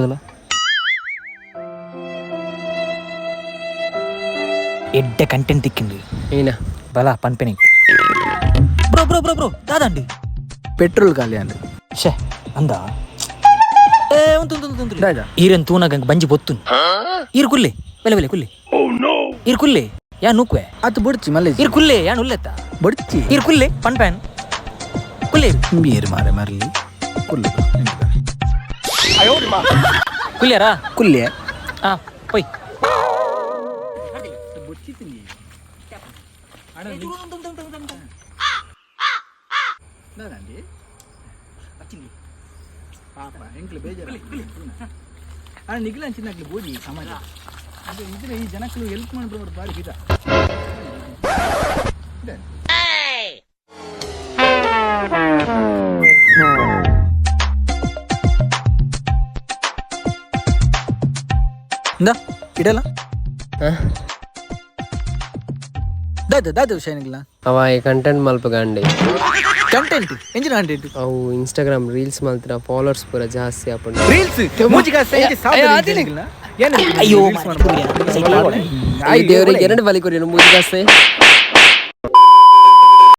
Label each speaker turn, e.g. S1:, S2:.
S1: ಮಲ್ಪದಲ್ಲ ಎಡ್ಡೆ ಕಂಟೆಂಟ್ ತಿಕ್ಕಿಂದು
S2: ಏನ
S1: ಬಲ ಪನ್ಪೆನಿ ಬ್ರೋ ಬ್ರೋ ಬ್ರೋ ಬ್ರೋ ದಾದಂಡಿ
S2: ಪೆಟ್ರೋಲ್ ಖಾಲಿ ಅಂದ
S1: ಶೇ ಅಂದ ಈರನ್ ತೂನಾಗ ಬಂಜಿ ಬೊತ್ತು ಈರ್ ಕುಲ್ಲೆ ಬೆಲೆ ಬೆಲೆ ಕುಲ್ಲೆ ಈರ್ ಕುಲ್ಲೆ ಯಾ ನೂಕ್ವೆ
S2: ಅದು ಬುಡ್ಚಿ ಮಲ್ಲೆ
S1: ಈರ್ ಕುಲ್ಲೆ ಯಾ ನುಲ್ಲೆತ್ತ
S2: ಬುಡ್ಚಿ
S1: ಈರ್ ಕುಲ್ಲೆ ಪನ್ಪ್ಯಾನ್ ಕುಲ್ಲೆ
S2: ಬೀರ್ ಮಾರೆ ಮರಲಿ ಕುಲ್ಲು
S1: ಕುಲ್ಯಾರಾ
S2: ಕುಲ್ಲೆ
S1: ಹಾ ಪೊಯ್
S2: ನಿಖಿಲ ಚಿನ್ನಕ್ಲಿ ಬೋದಿ ಸಮಾಜ ಅದು ಇದನ್ನ ಈ ಜನಕ್ಕಳು ಹೆಲ್ಪ್ ಮಾಡ್ಬಿಡೋರು ಬಾರಿ ಗೀತ ಇಡಲ್ಲ ದಾದ ವಿಷಯನಿಲ್ಲ
S3: ಅವ ಈ ಕಂಟೆಂಟ್ ಮಲ್ಪಗಂಡಿ
S2: ಕಂಟೆಂಟ್ ಎಂಜಿನ ಕಂಟೆಂಟ್
S3: ಅವು ಇನ್ಸ್ಟಾಗ್ರಾಮ್ ರೀಲ್ಸ್ ಮಲ್ತಿನ ಫಾಲೋವರ್ಸ್ ಪೂರ ಜಾಸ್ತಿ ಆಪುಂಡು
S2: ರೀಲ್ಸ್ ಮೂಜಿಗ ಸೈಜ್
S1: ಅಯ್ಯೋ
S3: ಈ ದೇವರಿಗೆ ಎರಡು ಬಲಿ ಕೊಡಿ ಮೂಜಿಗಾಸ್ತೆ